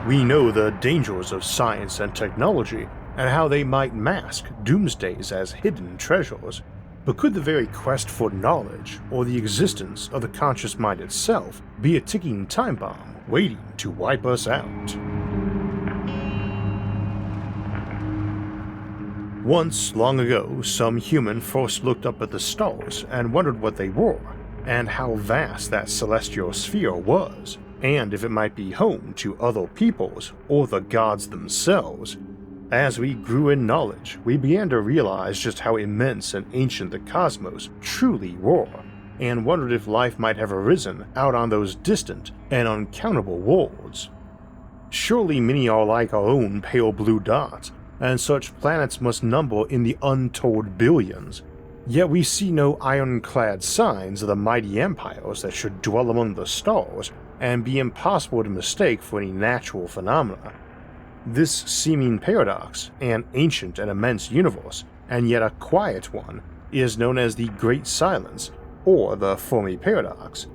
We know the dangers of science and technology and how they might mask doomsdays as hidden treasures, but could the very quest for knowledge or the existence of the conscious mind itself be a ticking time bomb waiting to wipe us out? Once, long ago, some human first looked up at the stars and wondered what they were, and how vast that celestial sphere was, and if it might be home to other peoples or the gods themselves. As we grew in knowledge, we began to realize just how immense and ancient the cosmos truly were, and wondered if life might have arisen out on those distant and uncountable worlds. Surely many are like our own pale blue dots, and such planets must number in the untold billions. Yet we see no ironclad signs of the mighty empires that should dwell among the stars and be impossible to mistake for any natural phenomena. This seeming paradox, an ancient and immense universe, and yet a quiet one, is known as the Great Silence, or the Fermi paradox.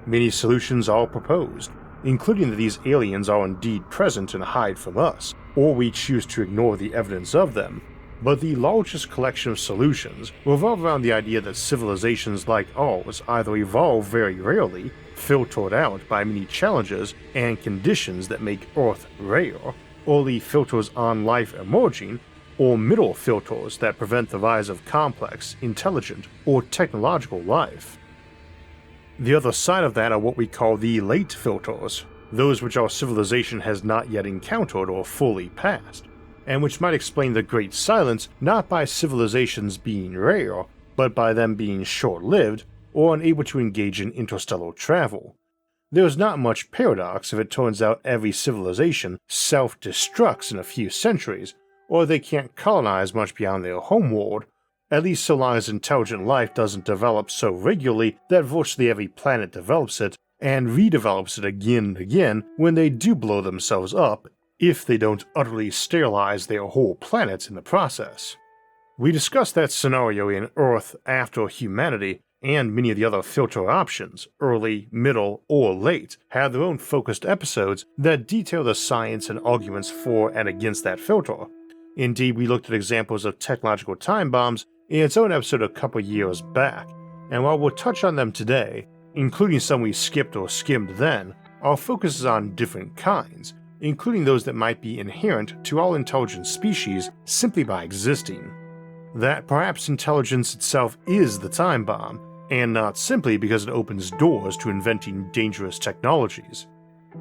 Many solutions are proposed, including that these aliens are indeed present and hide from us, or we choose to ignore the evidence of them, but the largest collection of solutions revolve around the idea that civilizations like ours either evolve very rarely, filtered out by many challenges and conditions that make Earth rare, early filters on life emerging, or middle filters that prevent the rise of complex, intelligent, or technological life. The other side of that are what we call the late filters, those which our civilization has not yet encountered or fully passed, and which might explain the Great Silence not by civilizations being rare, but by them being short-lived or unable to engage in interstellar travel. There's not much paradox if it turns out every civilization self-destructs in a few centuries, or they can't colonize much beyond their homeworld, at least so long as intelligent life doesn't develop so regularly that virtually every planet develops it and redevelops it again and again when they do blow themselves up, if they don't utterly sterilize their whole planet in the process. We discussed that scenario in Earth After Humanity, and many of the other filter options, early, middle, or late, have their own focused episodes that detail the science and arguments for and against that filter. Indeed, we looked at examples of technological time bombs in its own episode a couple years back, and while we'll touch on them today, including some we skipped or skimmed then, our focus is on different kinds, including those that might be inherent to all intelligent species simply by existing. That perhaps intelligence itself is the time bomb, and not simply because it opens doors to inventing dangerous technologies.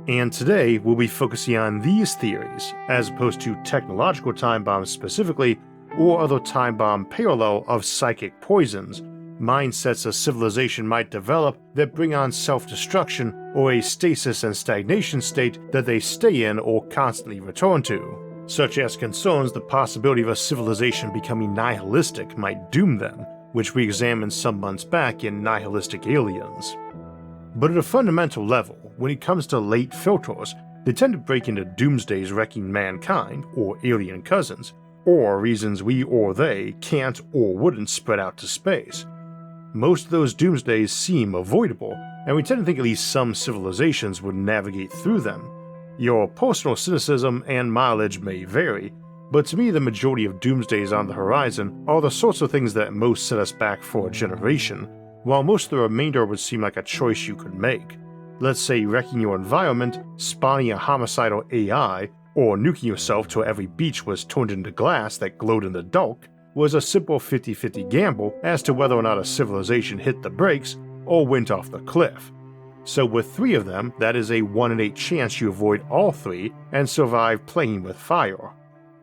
And today we'll be focusing on these theories, as opposed to technological time bombs specifically, or other time bomb parallel of psychic poisons, mindsets a civilization might develop that bring on self-destruction or a stasis and stagnation state that they stay in or constantly return to, such as concerns the possibility of a civilization becoming nihilistic might doom them, which we examined some months back in Nihilistic Aliens. But at a fundamental level, when it comes to late filters, they tend to break into doomsdays wrecking mankind, or alien cousins, or reasons we or they can't or wouldn't spread out to space. Most of those doomsdays seem avoidable, and we tend to think at least some civilizations would navigate through them. Your personal cynicism and mileage may vary, but to me the majority of doomsdays on the horizon are the sorts of things that most set us back for a generation, while most of the remainder would seem like a choice you could make. Let's say wrecking your environment, spawning a homicidal AI, or nuking yourself till every beach was turned into glass that glowed in the dark, was a simple 50-50 gamble as to whether or not a civilization hit the brakes or went off the cliff. So with 3 of them, that is a 1 in 8 chance you avoid all 3 and survive playing with fire.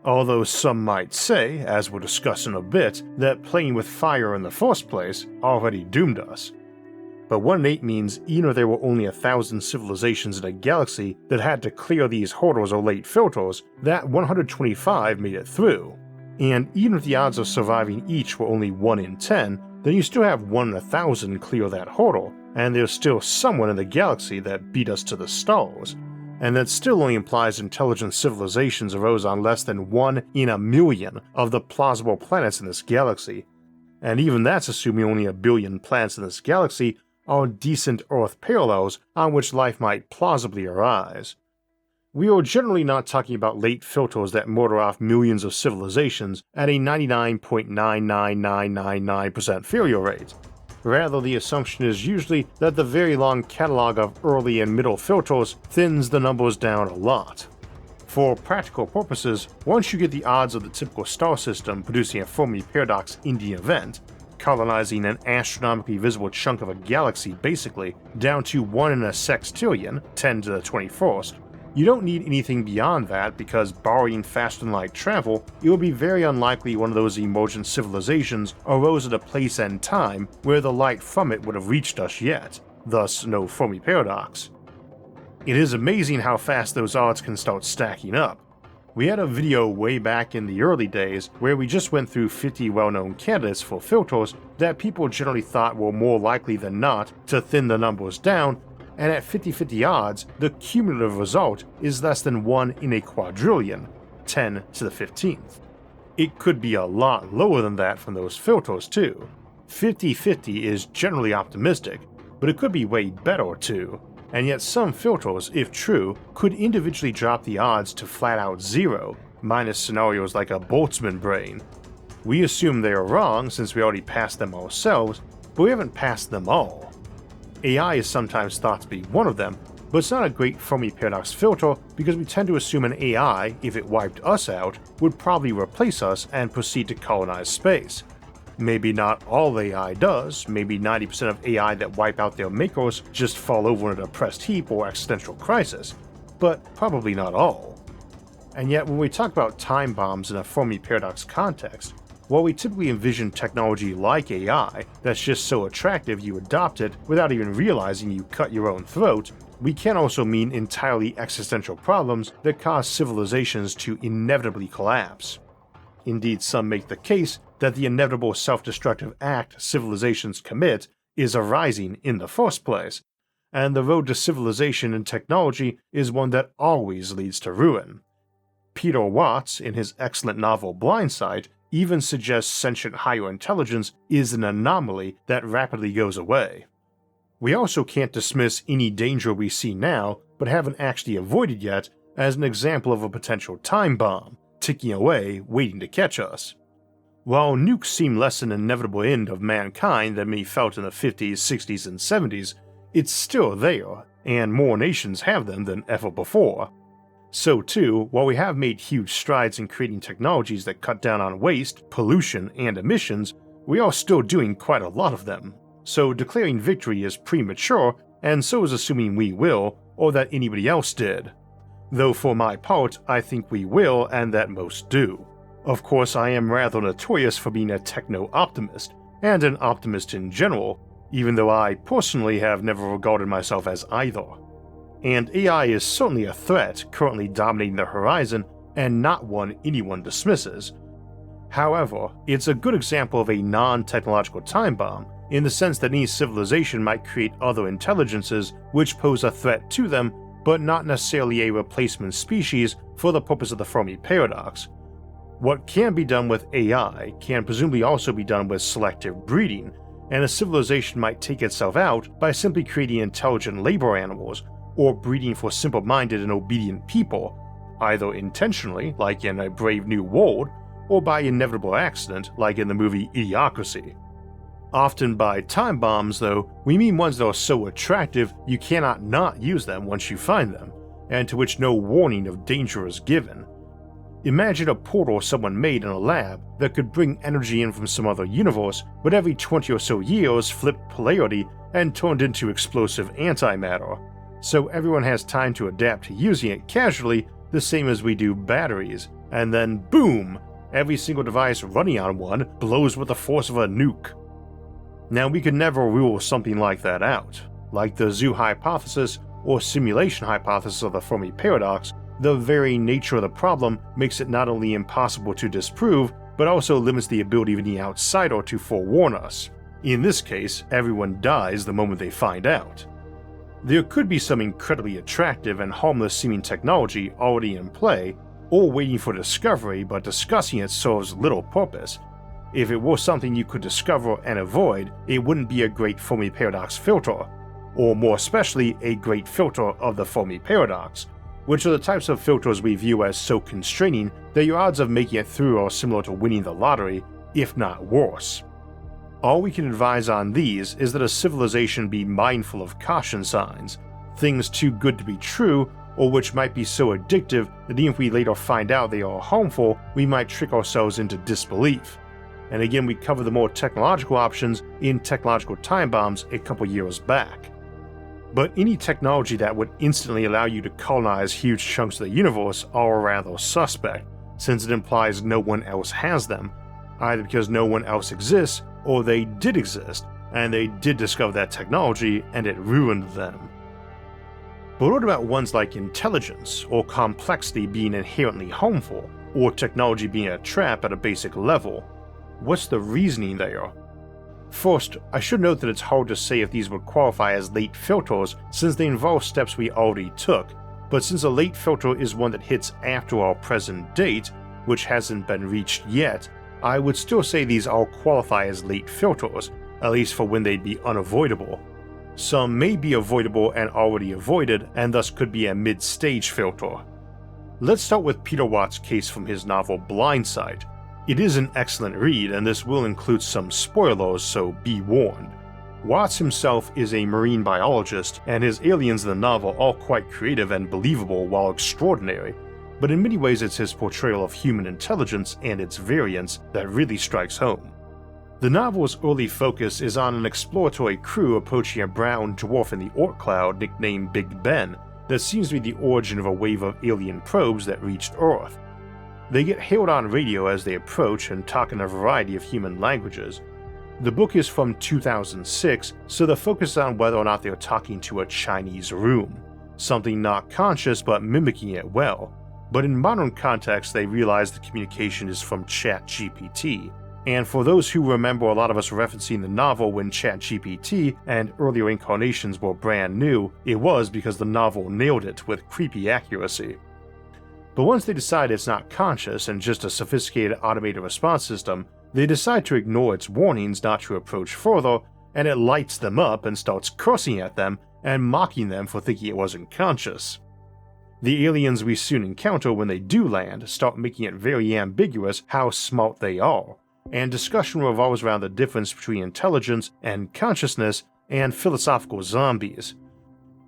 Although some might say, as we'll discuss in a bit, that playing with fire in the first place already doomed us. But 1 in 8 means even if there were only 1,000 civilizations in a galaxy that had to clear these hurdles or late filters, that 125 made it through. And even if the odds of surviving each were only 1 in 10, then you still have 1 in 1,000 clear that hurdle, and there's still someone in the galaxy that beat us to the stars. And that still only implies intelligent civilizations arose on less than 1 in a million of the plausible planets in this galaxy. And even that's assuming only 1 billion planets in this galaxy are decent Earth parallels on which life might plausibly arise. We are generally not talking about late filters that murder off millions of civilizations at a 99.99999% failure rate. Rather, the assumption is usually that the very long catalog of early and middle filters thins the numbers down a lot. For practical purposes, once you get the odds of the typical star system producing a Fermi paradox in the event, colonizing an astronomically visible chunk of a galaxy basically, down to 1 in a sextillion, 10 to the 21st, you don't need anything beyond that because, barring faster-than-light travel, it would be very unlikely one of those emergent civilizations arose at a place and time where the light from it would have reached us yet, thus no Fermi paradox. It is amazing how fast those odds can start stacking up. We had a video way back in the early days where we just went through 50 well-known candidates for filters that people generally thought were more likely than not to thin the numbers down, and at 50-50 odds, the cumulative result is less than 1 in a quadrillion, 10 to the 15th. It could be a lot lower than that from those filters too. 50-50 is generally optimistic, but it could be way better too, and yet some filters, if true, could individually drop the odds to flat out 0, minus scenarios like a Boltzmann brain. We assume they are wrong since we already passed them ourselves, but we haven't passed them all. AI is sometimes thought to be one of them, but it's not a great Fermi paradox filter because we tend to assume an AI, if it wiped us out, would probably replace us and proceed to colonize space. Maybe not all AI does, maybe 90% of AI that wipe out their makers just fall over in a depressed heap or existential crisis, but probably not all. And yet when we talk about time bombs in a Fermi paradox context, while we typically envision technology like AI that's just so attractive you adopt it without even realizing you cut your own throat, we can also mean entirely existential problems that cause civilizations to inevitably collapse. Indeed, some make the case that the inevitable self-destructive act civilizations commit is arising in the first place, and the road to civilization and technology is one that always leads to ruin. Peter Watts, in his excellent novel Blindsight, even suggests sentient higher intelligence is an anomaly that rapidly goes away. We also can't dismiss any danger we see now, but haven't actually avoided yet, as an example of a potential time bomb, ticking away, waiting to catch us. While nukes seem less an inevitable end of mankind than many felt in the 50s, 60s, and 70s, it's still there, and more nations have them than ever before. So too, while we have made huge strides in creating technologies that cut down on waste, pollution, and emissions, we are still doing quite a lot of them. So declaring victory is premature, and so is assuming we will, or that anybody else did. Though for my part, I think we will and that most do. Of course, I am rather notorious for being a techno-optimist, and an optimist in general, even though I personally have never regarded myself as either. And AI is certainly a threat currently dominating the horizon, and not one anyone dismisses. However, it's a good example of a non-technological time bomb, in the sense that any civilization might create other intelligences which pose a threat to them, but not necessarily a replacement species for the purpose of the Fermi paradox. What can be done with AI can presumably also be done with selective breeding, and a civilization might take itself out by simply creating intelligent labor animals, or breeding for simple-minded and obedient people, either intentionally, like in A Brave New World, or by inevitable accident, like in the movie Idiocracy. Often by time bombs, though, we mean ones that are so attractive you cannot not use them once you find them, and to which no warning of danger is given. Imagine a portal someone made in a lab that could bring energy in from some other universe, but every 20 or so years flipped polarity and turned into explosive antimatter, so everyone has time to adapt to using it casually, the same as we do batteries, and then boom! Every single device running on one blows with the force of a nuke. Now we could never rule something like that out. Like the zoo hypothesis or simulation hypothesis of the Fermi paradox, the very nature of the problem makes it not only impossible to disprove, but also limits the ability of any outsider to forewarn us. In this case, everyone dies the moment they find out. There could be some incredibly attractive and harmless seeming technology already in play, or waiting for discovery, but discussing it serves little purpose. If it were something you could discover and avoid, it wouldn't be a great Fermi paradox filter, or more especially a great filter of the Fermi paradox, which are the types of filters we view as so constraining that your odds of making it through are similar to winning the lottery, if not worse. All we can advise on these is that a civilization be mindful of caution signs, things too good to be true, or which might be so addictive that even if we later find out they are harmful, we might trick ourselves into disbelief. And again, we covered the more technological options in Technological Time Bombs a couple years back. But any technology that would instantly allow you to colonize huge chunks of the universe are rather suspect, since it implies no one else has them, either because no one else exists, or they did exist, and they did discover that technology and it ruined them. But what about ones like intelligence or complexity being inherently harmful, or technology being a trap at a basic level? What's the reasoning there? First, I should note that it's hard to say if these would qualify as late filters since they involve steps we already took, but since a late filter is one that hits after our present date, which hasn't been reached yet, I would still say these all qualify as late filters, at least for when they'd be unavoidable. Some may be avoidable and already avoided, and thus could be a mid-stage filter. Let's start with Peter Watt's case from his novel Blindside. It is an excellent read, and this will include some spoilers, so be warned. Watts himself is a marine biologist, and his aliens in the novel are quite creative and believable while extraordinary, but in many ways it's his portrayal of human intelligence and its variance that really strikes home. The novel's early focus is on an exploratory crew approaching a brown dwarf in the Oort cloud nicknamed Big Ben that seems to be the origin of a wave of alien probes that reached Earth. They get hailed on radio as they approach and talk in a variety of human languages. The book is from 2006, so the focus is on whether or not they're talking to a Chinese room, something not conscious but mimicking it well. But in modern context, they realize the communication is from ChatGPT. And for those who remember a lot of us referencing the novel when ChatGPT and earlier incarnations were brand new, it was because the novel nailed it with creepy accuracy. But once they decide it's not conscious and just a sophisticated automated response system, they decide to ignore its warnings not to approach further, and it lights them up and starts cursing at them and mocking them for thinking it wasn't conscious. The aliens we soon encounter when they do land start making it very ambiguous how smart they are, and discussion revolves around the difference between intelligence and consciousness and philosophical zombies.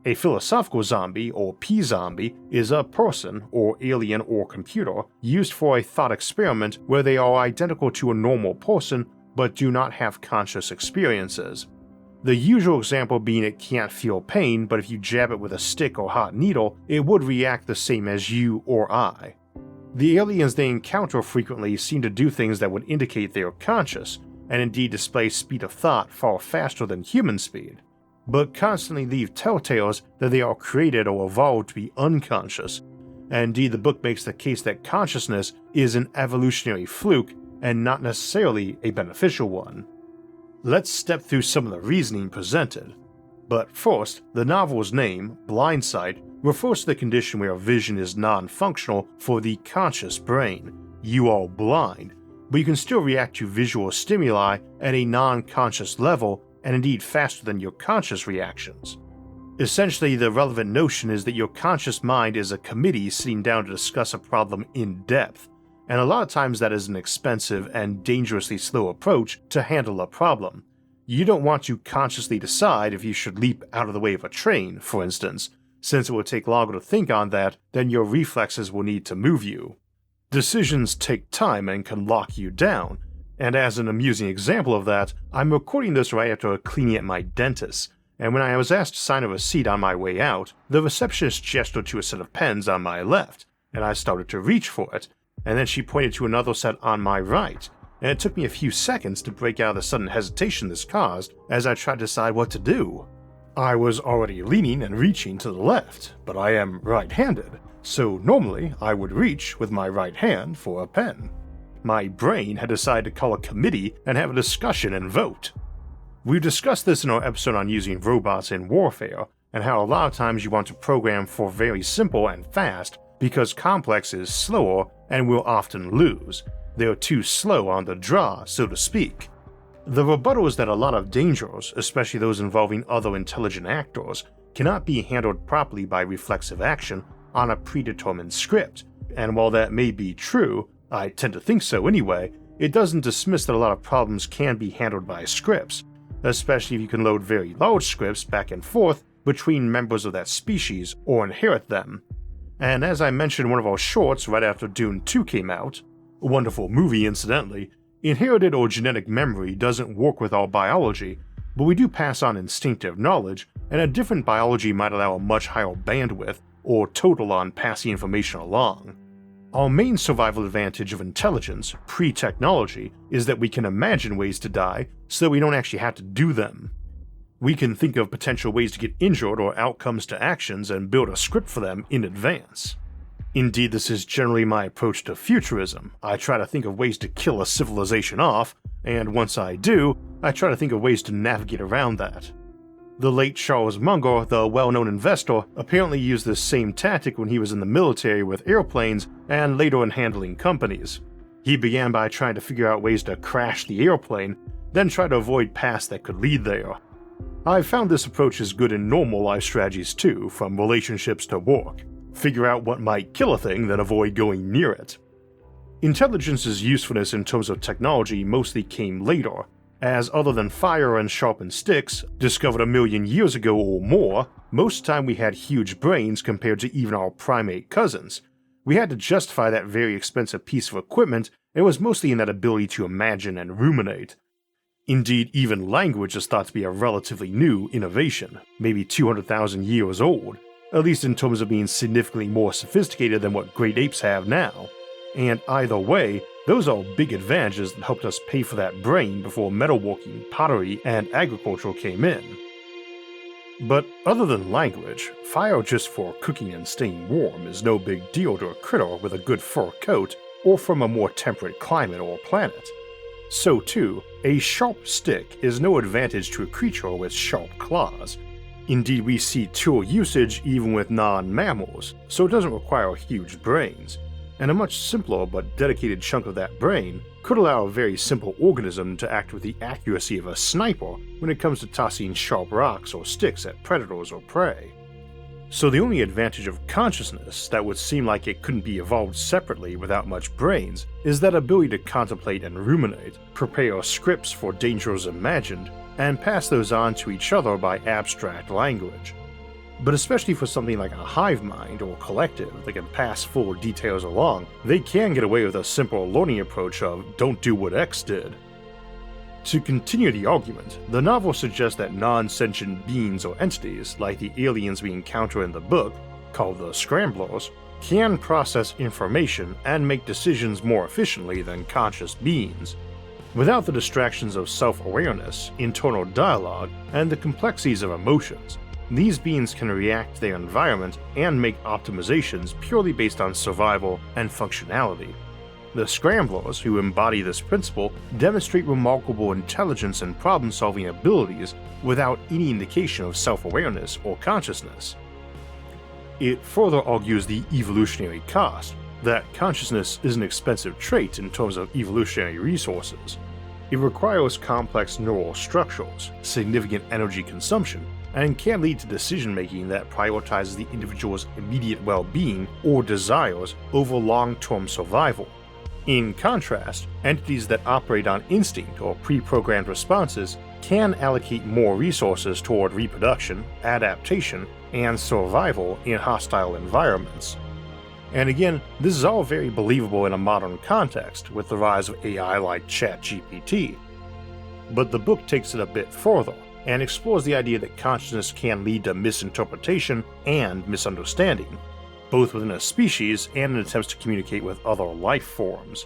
A philosophical zombie, or P-zombie, is a person, or alien or computer, used for a thought experiment where they are identical to a normal person but do not have conscious experiences. The usual example being it can't feel pain, but if you jab it with a stick or hot needle, it would react the same as you or I. The aliens they encounter frequently seem to do things that would indicate they are conscious, and indeed display speed of thought far faster than human speed, but constantly leave telltales that they are created or evolved to be unconscious, and indeed the book makes the case that consciousness is an evolutionary fluke and not necessarily a beneficial one. Let's step through some of the reasoning presented. But first, the novel's name, Blindside, refers to the condition where vision is non-functional for the conscious brain. You are blind, but you can still react to visual stimuli at a non-conscious level and indeed faster than your conscious reactions. Essentially, the relevant notion is that your conscious mind is a committee sitting down to discuss a problem in depth, and a lot of times that is an expensive and dangerously slow approach to handle a problem. You don't want to consciously decide if you should leap out of the way of a train, for instance, since it will take longer to think on that than your reflexes will need to move you. Decisions take time and can lock you down, and as an amusing example of that, I'm recording this right after cleaning at my dentist, and when I was asked to sign a receipt on my way out, the receptionist gestured to a set of pens on my left, and I started to reach for it, and then she pointed to another set on my right, and it took me a few seconds to break out of the sudden hesitation this caused as I tried to decide what to do. I was already leaning and reaching to the left, but I am right-handed, so normally I would reach with my right hand for a pen. My brain had decided to call a committee and have a discussion and vote. We've discussed this in our episode on using robots in warfare, and how a lot of times you want to program for very simple and fast because complex is slower and will often lose. They're too slow on the draw, so to speak. The rebuttal is that a lot of dangers, especially those involving other intelligent actors, cannot be handled properly by reflexive action, on a predetermined script, and while that may be true, I tend to think so anyway, it doesn't dismiss that a lot of problems can be handled by scripts, especially if you can load very large scripts back and forth between members of that species or inherit them. And as I mentioned in one of our shorts right after Dune 2 came out, a wonderful movie incidentally, inherited or genetic memory doesn't work with our biology, but we do pass on instinctive knowledge, and a different biology might allow a much higher bandwidth or total on passing information along. Our main survival advantage of intelligence, pre-technology, is that we can imagine ways to die so that we don't actually have to do them. We can think of potential ways to get injured or outcomes to actions and build a script for them in advance. Indeed, this is generally my approach to futurism. I try to think of ways to kill a civilization off, and once I do, I try to think of ways to navigate around that. The late Charles Munger, the well-known investor, apparently used this same tactic when he was in the military with airplanes and later in handling companies. He began by trying to figure out ways to crash the airplane, then try to avoid paths that could lead there. I've found this approach is good in normal life strategies too, from relationships to work. Figure out what might kill a thing, then avoid going near it. Intelligence's usefulness in terms of technology mostly came later, as other than fire and sharpened sticks, discovered a million years ago or more, most of the time we had huge brains compared to even our primate cousins. We had to justify that very expensive piece of equipment, and it was mostly in that ability to imagine and ruminate. Indeed, even language is thought to be a relatively new innovation, maybe 200,000 years old, at least in terms of being significantly more sophisticated than what great apes have now. And either way, those are big advantages that helped us pay for that brain before metalworking, pottery, and agriculture came in. But other than language, fire just for cooking and staying warm is no big deal to a critter with a good fur coat or from a more temperate climate or planet. So too, a sharp stick is no advantage to a creature with sharp claws. Indeed, we see tool usage even with non-mammals, so it doesn't require huge brains, and a much simpler but dedicated chunk of that brain could allow a very simple organism to act with the accuracy of a sniper when it comes to tossing sharp rocks or sticks at predators or prey. So the only advantage of consciousness that would seem like it couldn't be evolved separately without much brains is that ability to contemplate and ruminate, prepare scripts for dangers imagined, and pass those on to each other by abstract language. But especially for something like a hive mind or collective that can pass full details along, they can get away with a simple learning approach of don't do what X did. To continue the argument, the novel suggests that non-sentient beings or entities, like the aliens we encounter in the book, called the Scramblers, can process information and make decisions more efficiently than conscious beings. Without the distractions of self-awareness, internal dialogue, and the complexities of emotions, these beings can react to their environment and make optimizations purely based on survival and functionality. The Scramblers, who embody this principle, demonstrate remarkable intelligence and problem-solving abilities without any indication of self-awareness or consciousness. It further argues the evolutionary cost, that consciousness is an expensive trait in terms of evolutionary resources. It requires complex neural structures, significant energy consumption, and can lead to decision-making that prioritizes the individual's immediate well-being or desires over long-term survival. In contrast, entities that operate on instinct or pre-programmed responses can allocate more resources toward reproduction, adaptation, and survival in hostile environments. And again, this is all very believable in a modern context with the rise of AI like ChatGPT. But the book takes it a bit further and explores the idea that consciousness can lead to misinterpretation and misunderstanding, both within a species and in attempts to communicate with other life forms.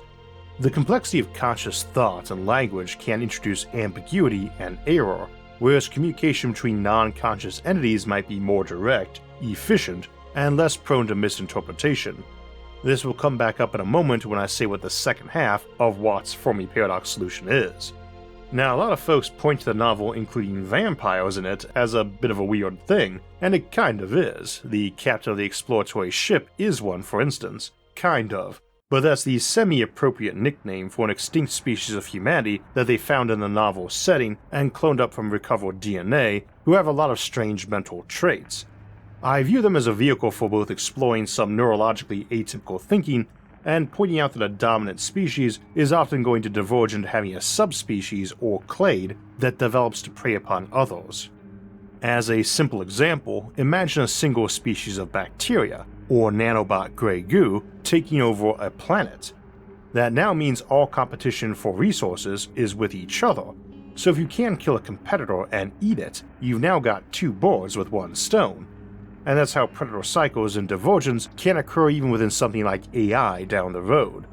The complexity of conscious thought and language can introduce ambiguity and error, whereas communication between non-conscious entities might be more direct, efficient, and less prone to misinterpretation. This will come back up in a moment when I say what the second half of Watt's Fermi paradox solution is. Now, a lot of folks point to the novel including vampires in it as a bit of a weird thing, and it kind of is. The captain of the exploratory ship is one, for instance. Kind of. But that's the semi-appropriate nickname for an extinct species of humanity that they found in the novel's setting and cloned up from recovered DNA, who have a lot of strange mental traits. I view them as a vehicle for both exploring some neurologically atypical thinking and pointing out that a dominant species is often going to diverge into having a subspecies or clade that develops to prey upon others. As a simple example, imagine a single species of bacteria, or nanobot grey goo, taking over a planet. That now means all competition for resources is with each other, so if you can kill a competitor and eat it, you've now got two birds with one stone. And that's how predator cycles and divergence can occur even within something like AI down the road.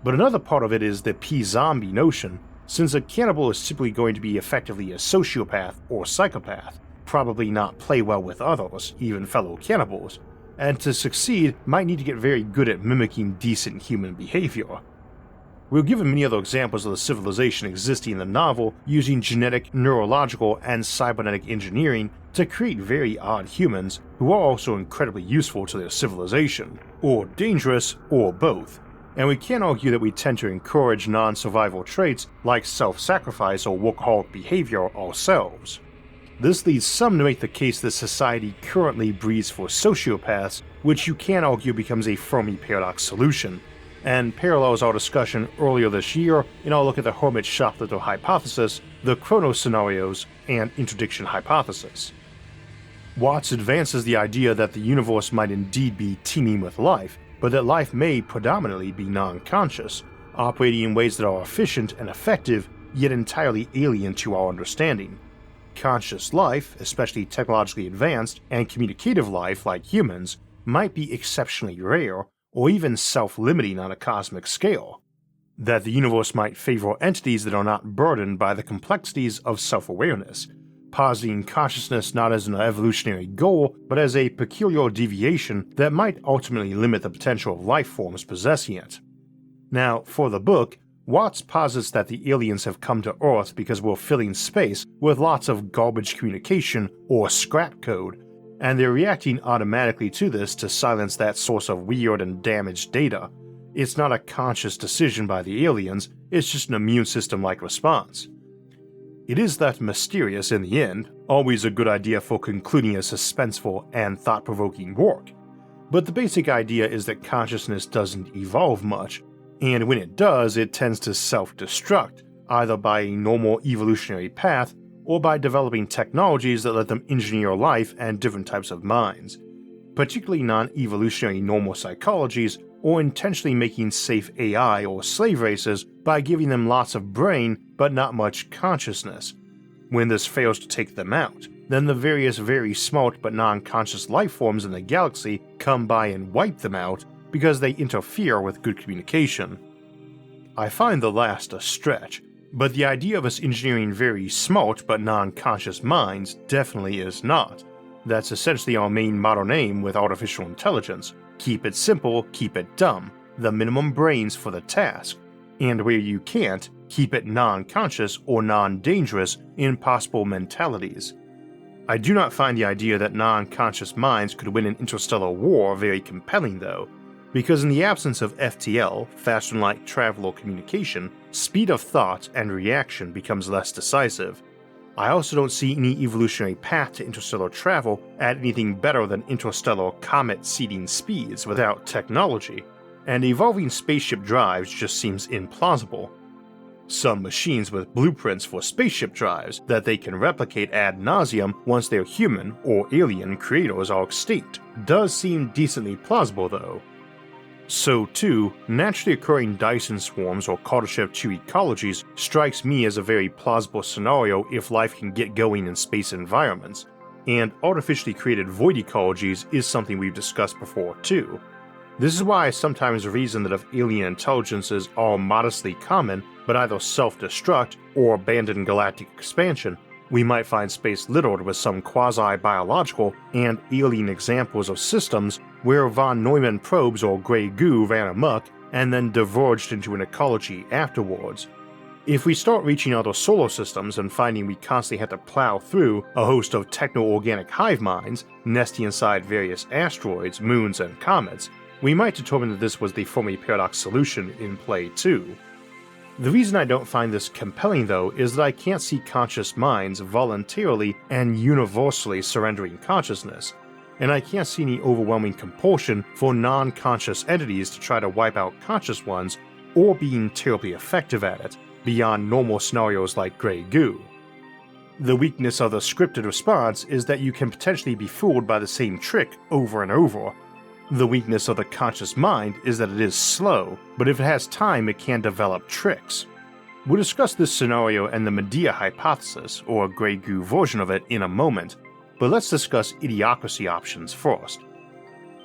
But another part of it is the P-zombie notion, since a cannibal is typically going to be effectively a sociopath or psychopath, probably not play well with others, even fellow cannibals, and to succeed might need to get very good at mimicking decent human behavior. We're given many other examples of the civilization existing in the novel using genetic, neurological, and cybernetic engineering to create very odd humans who are also incredibly useful to their civilization, or dangerous, or both. And we can't argue that we tend to encourage non-survival traits like self-sacrifice or workaholic behavior ourselves. This leads some to make the case that society currently breeds for sociopaths, which you can argue becomes a Fermi paradox solution, and parallels our discussion earlier this year in our look at the Hermit-Schaffelter hypothesis, the Chronos scenarios, and interdiction hypothesis. Watts advances the idea that the universe might indeed be teeming with life, but that life may predominantly be non-conscious, operating in ways that are efficient and effective, yet entirely alien to our understanding. Conscious life, especially technologically advanced and communicative life like humans, might be exceptionally rare, or even self-limiting on a cosmic scale. That the universe might favor entities that are not burdened by the complexities of self-awareness, positing consciousness not as an evolutionary goal, but as a peculiar deviation that might ultimately limit the potential of life forms possessing it. Now, for the book, Watts posits that the aliens have come to Earth because we're filling space with lots of garbage communication or scrap code, and they're reacting automatically to this to silence that source of weird and damaged data. It's not a conscious decision by the aliens, it's just an immune system-like response. It is that mysterious in the end, always a good idea for concluding a suspenseful and thought-provoking work. But the basic idea is that consciousness doesn't evolve much, and when it does, it tends to self-destruct, either by a normal evolutionary path or by developing technologies that let them engineer life and different types of minds, particularly non-evolutionary normal psychologies, or intentionally making safe AI or slave races by giving them lots of brain but not much consciousness. When this fails to take them out, then the various very smart but non-conscious life forms in the galaxy come by and wipe them out because they interfere with good communication. I find the last a stretch, but the idea of us engineering very smart but non-conscious minds definitely is not. That's essentially our main modern aim with artificial intelligence. Keep it simple, keep it dumb, the minimum brains for the task, and where you can't, keep it non-conscious or non-dangerous in possible mentalities. I do not find the idea that non-conscious minds could win an interstellar war very compelling though, because in the absence of FTL, faster-than-light travel or communication, speed of thought and reaction becomes less decisive. I also don't see any evolutionary path to interstellar travel at anything better than interstellar comet-seeding speeds without technology, and evolving spaceship drives just seems implausible. Some machines with blueprints for spaceship drives that they can replicate ad nauseum once their human or alien creators are extinct does seem decently plausible though. So too, naturally occurring Dyson swarms or Kardashev 2 ecologies strikes me as a very plausible scenario if life can get going in space environments, and artificially created void ecologies is something we've discussed before too. This is why I sometimes reason that if alien intelligences are modestly common but either self-destruct or abandon galactic expansion, we might find space littered with some quasi-biological and alien examples of systems where von Neumann probes or grey goo ran amok and then diverged into an ecology afterwards. If we start reaching other solar systems and finding we constantly have to plow through a host of techno-organic hive minds nesting inside various asteroids, moons, and comets, we might determine that this was the Fermi paradox solution in play too. The reason I don't find this compelling though is that I can't see conscious minds voluntarily and universally surrendering consciousness. and I can't see any overwhelming compulsion for non-conscious entities to try to wipe out conscious ones or being terribly effective at it, beyond normal scenarios like Grey Goo. The weakness of the scripted response is that you can potentially be fooled by the same trick over and over. The weakness of the conscious mind is that it is slow, but if it has time it can develop tricks. We'll discuss this scenario and the Medea hypothesis, or a Grey Goo version of it, in a moment, but let's discuss idiocracy options first.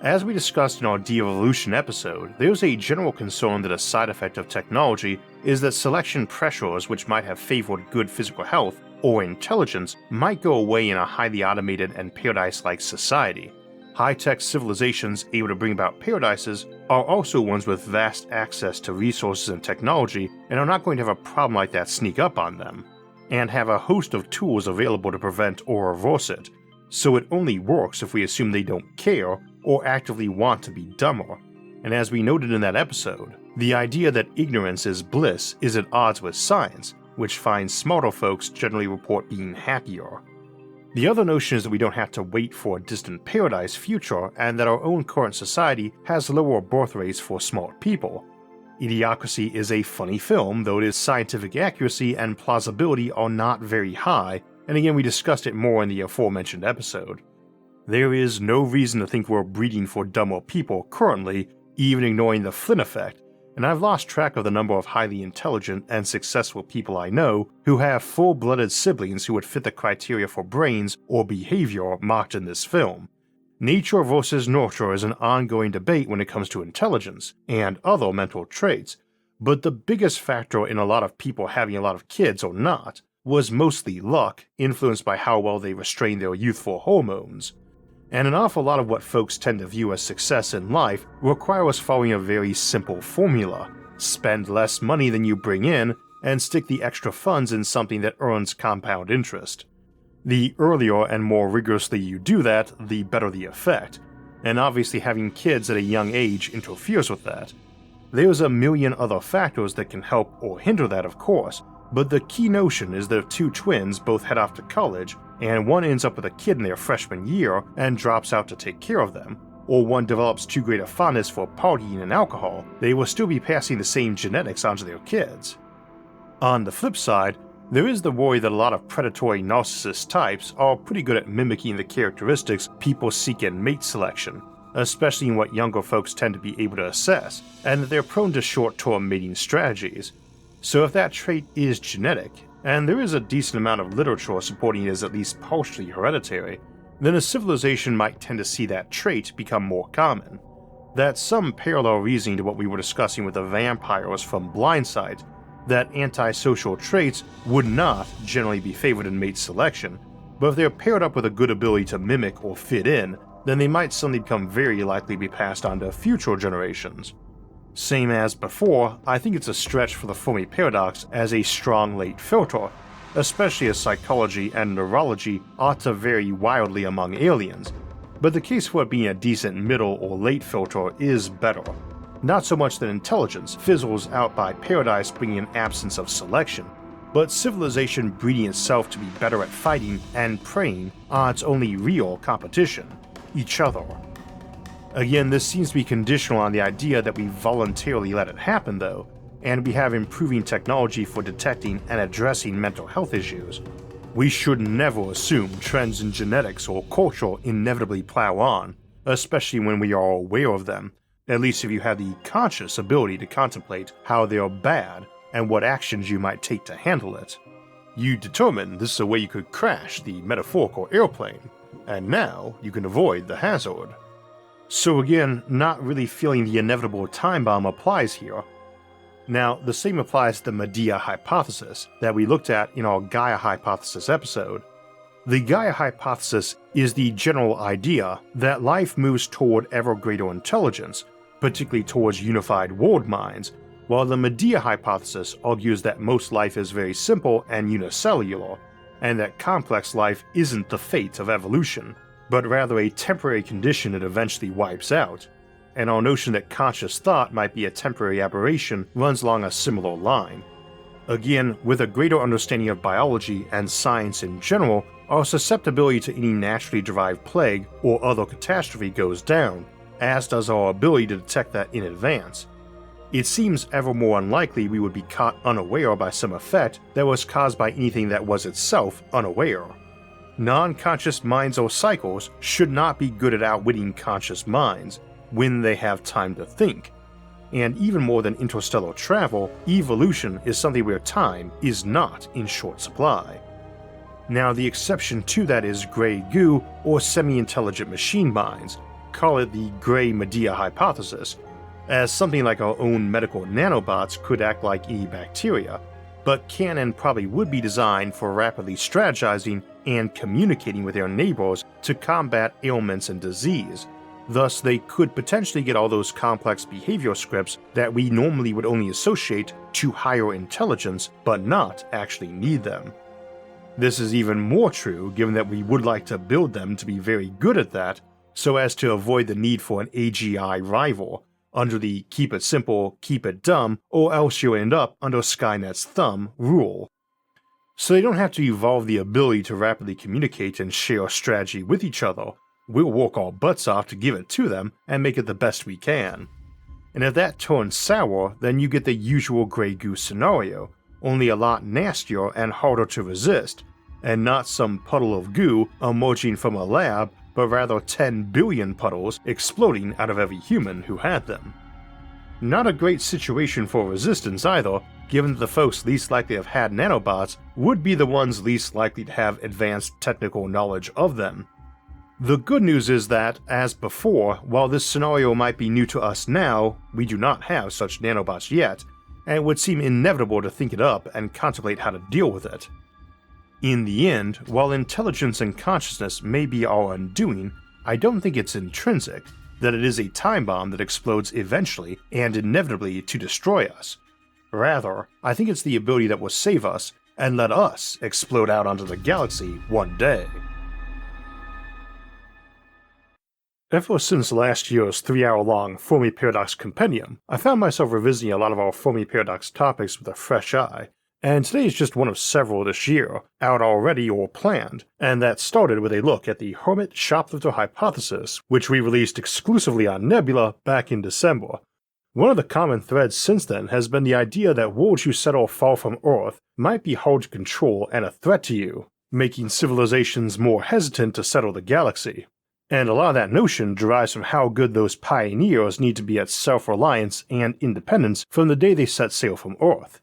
As we discussed in our de-evolution episode, there's a general concern that a side effect of technology is that selection pressures which might have favored good physical health or intelligence might go away in a highly automated and paradise-like society. High-tech civilizations able to bring about paradises are also ones with vast access to resources and technology and are not going to have a problem like that sneak up on them, and have a host of tools available to prevent or reverse it, so it only works if we assume they don't care or actively want to be dumber. And as we noted in that episode, the idea that ignorance is bliss is at odds with science, which finds smarter folks generally report being happier. The other notion is that we don't have to wait for a distant paradise future and that our own current society has lower birth rates for smart people. Idiocracy is a funny film, though its scientific accuracy and plausibility are not very high, and again we discussed it more in the aforementioned episode. There is no reason to think we're breeding for dumber people currently, even ignoring the Flynn effect, and I've lost track of the number of highly intelligent and successful people I know who have full-blooded siblings who would fit the criteria for brains or behavior mocked in this film. Nature versus nurture is an ongoing debate when it comes to intelligence and other mental traits, but the biggest factor in a lot of people having a lot of kids or not was mostly luck, influenced by how well they restrain their youthful hormones. And an awful lot of what folks tend to view as success in life require us following a very simple formula: spend less money than you bring in, and stick the extra funds in something that earns compound interest. The earlier and more rigorously you do that, the better the effect, and obviously having kids at a young age interferes with that. There's a million other factors that can help or hinder that, of course, but the key notion is that if two twins both head off to college, and one ends up with a kid in their freshman year and drops out to take care of them, or one develops too great a fondness for partying and alcohol, they will still be passing the same genetics onto their kids. On the flip side, there is the worry that a lot of predatory narcissist types are pretty good at mimicking the characteristics people seek in mate selection, especially in what younger folks tend to be able to assess, and that they're prone to short-term mating strategies. So if that trait is genetic, and there is a decent amount of literature supporting it as at least partially hereditary, then a civilization might tend to see that trait become more common. That's some parallel reasoning to what we were discussing with the vampires from Blindsight, that antisocial traits would not generally be favored in mate selection, but if they're paired up with a good ability to mimic or fit in, then they might suddenly become very likely to be passed on to future generations. Same as before, I think it's a stretch for the Fermi paradox as a strong late filter, especially as psychology and neurology ought to vary wildly among aliens, but the case for it being a decent middle or late filter is better. Not so much that intelligence fizzles out by paradise bringing an absence of selection, but civilization breeding itself to be better at fighting and preying on its only real competition, each other. Again, this seems to be conditional on the idea that we voluntarily let it happen though, and we have improving technology for detecting and addressing mental health issues. We should never assume trends in genetics or culture inevitably plow on, especially when we are aware of them, at least if you have the conscious ability to contemplate how they are bad and what actions you might take to handle it. You determine this is a way you could crash the metaphorical airplane, and now you can avoid the hazard. So again, not really feeling the inevitable time bomb applies here. Now, the same applies to the Medea hypothesis that we looked at in our Gaia hypothesis episode. The Gaia hypothesis is the general idea that life moves toward ever greater intelligence, particularly towards unified world minds, while the Medea hypothesis argues that most life is very simple and unicellular, and that complex life isn't the fate of evolution, but rather a temporary condition that eventually wipes out, and our notion that conscious thought might be a temporary aberration runs along a similar line. Again, with a greater understanding of biology and science in general, our susceptibility to any naturally derived plague or other catastrophe goes down, as does our ability to detect that in advance. It seems ever more unlikely we would be caught unaware by some effect that was caused by anything that was itself unaware. Non-conscious minds or cycles should not be good at outwitting conscious minds when they have time to think. And even more than interstellar travel, evolution is something where time is not in short supply. Now, the exception to that is gray goo or semi-intelligent machine minds, call it the gray Medea hypothesis, as something like our own medical nanobots could act like any bacteria, but can and probably would be designed for rapidly strategizing and communicating with their neighbors to combat ailments and disease. Thus, they could potentially get all those complex behavior scripts that we normally would only associate to higher intelligence, but not actually need them. This is even more true given that we would like to build them to be very good at that, so as to avoid the need for an AGI rival, under the keep it simple, keep it dumb, or else you'll end up under Skynet's thumb rule. So they don't have to evolve the ability to rapidly communicate and share strategy with each other. We'll work our butts off to give it to them and make it the best we can. And if that turns sour, then you get the usual Grey Goose scenario, only a lot nastier and harder to resist, and not some puddle of goo emerging from a lab, but rather 10 billion puddles exploding out of every human who had them. Not a great situation for resistance either, given that the folks least likely to have had nanobots would be the ones least likely to have advanced technical knowledge of them. The good news is that, as before, while this scenario might be new to us now, we do not have such nanobots yet, and it would seem inevitable to think it up and contemplate how to deal with it. In the end, while intelligence and consciousness may be our undoing, I don't think it's intrinsic, that it is a time bomb that explodes eventually and inevitably to destroy us. Rather, I think it's the ability that will save us and let us explode out onto the galaxy one day. Ever since last year's 3-hour-long Fermi Paradox Compendium, I found myself revisiting a lot of our Fermi Paradox topics with a fresh eye, and today is just one of several this year, out already or planned, and that started with a look at the Hermit Shoplifter Hypothesis, which we released exclusively on Nebula back in December. One of the common threads since then has been the idea that worlds you settle far from Earth might be hard to control and a threat to you, making civilizations more hesitant to settle the galaxy. And a lot of that notion derives from how good those pioneers need to be at self-reliance and independence from the day they set sail from Earth.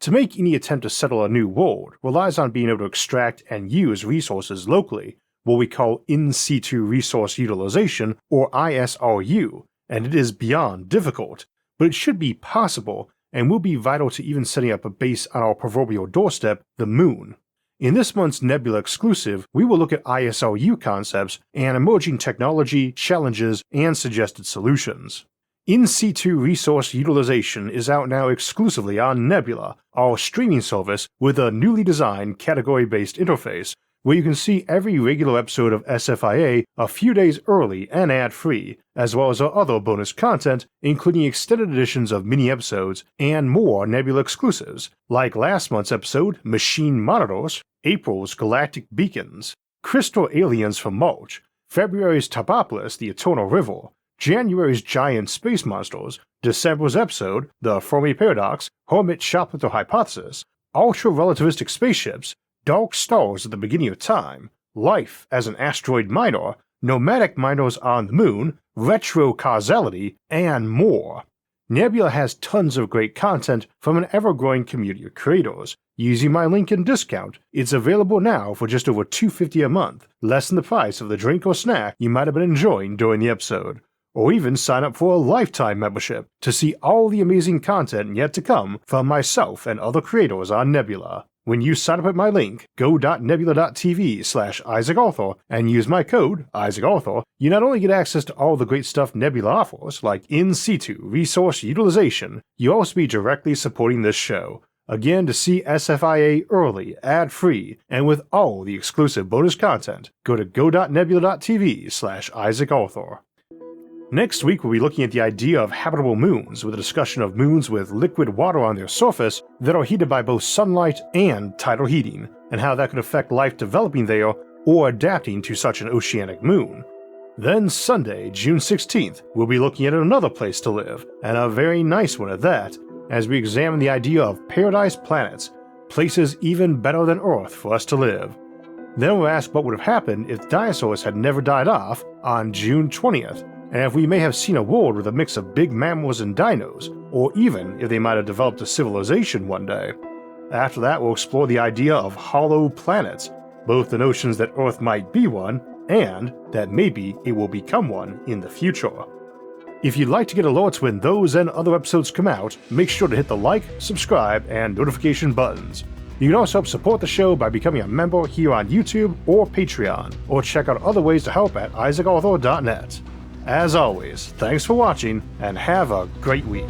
To make any attempt to settle a new world relies on being able to extract and use resources locally, what we call in situ resource utilization, or ISRU, and it is beyond difficult, but it should be possible and will be vital to even setting up a base on our proverbial doorstep, the Moon. In this month's Nebula exclusive, we will look at ISRU concepts and emerging technology, challenges, and suggested solutions. In situ resource utilization is out now exclusively on Nebula, our streaming service with a newly designed category-based interface, where you can see every regular episode of SFIA a few days early and ad-free, as well as our other bonus content, including extended editions of mini-episodes and more Nebula exclusives, like last month's episode, Machine Monitors, April's Galactic Beacons, Crystal Aliens from March, February's Tabopolis, the Eternal River, January's Giant Space Monsters, December's episode, The Fermi Paradox, Hermit Shoplifter Hypothesis, Ultra-Relativistic Spaceships, Dark Stars at the Beginning of Time, Life as an Asteroid Miner, Nomadic Miners on the Moon, Retro-Causality, and more. Nebula has tons of great content from an ever-growing community of creators. Using my link and discount, it's available now for just over $2.50 a month, less than the price of the drink or snack you might have been enjoying during the episode. Or even sign up for a lifetime membership to see all the amazing content yet to come from myself and other creators on Nebula. When you sign up at my link, go.nebula.tv/IsaacArthur, and use my code, IsaacArthur, you not only get access to all the great stuff Nebula offers, like in situ resource utilization, you also be directly supporting this show. Again, to see SFIA early, ad-free, and with all the exclusive bonus content, go to go.nebula.tv/IsaacArthur. Next week, we'll be looking at the idea of habitable moons, with a discussion of moons with liquid water on their surface that are heated by both sunlight and tidal heating, and how that could affect life developing there or adapting to such an oceanic moon. Then Sunday, June 16th, we'll be looking at another place to live, and a very nice one at that, as we examine the idea of paradise planets, places even better than Earth for us to live. Then we'll ask what would have happened if dinosaurs had never died off on June 20th, and if we may have seen a world with a mix of big mammals and dinos, or even if they might have developed a civilization one day. After that, we'll explore the idea of hollow planets, both the notions that Earth might be one, and that maybe it will become one in the future. If you'd like to get alerts when those and other episodes come out, make sure to hit the like, subscribe, and notification buttons. You can also help support the show by becoming a member here on YouTube or Patreon, or check out other ways to help at isaacarthur.net. As always, thanks for watching, and have a great week.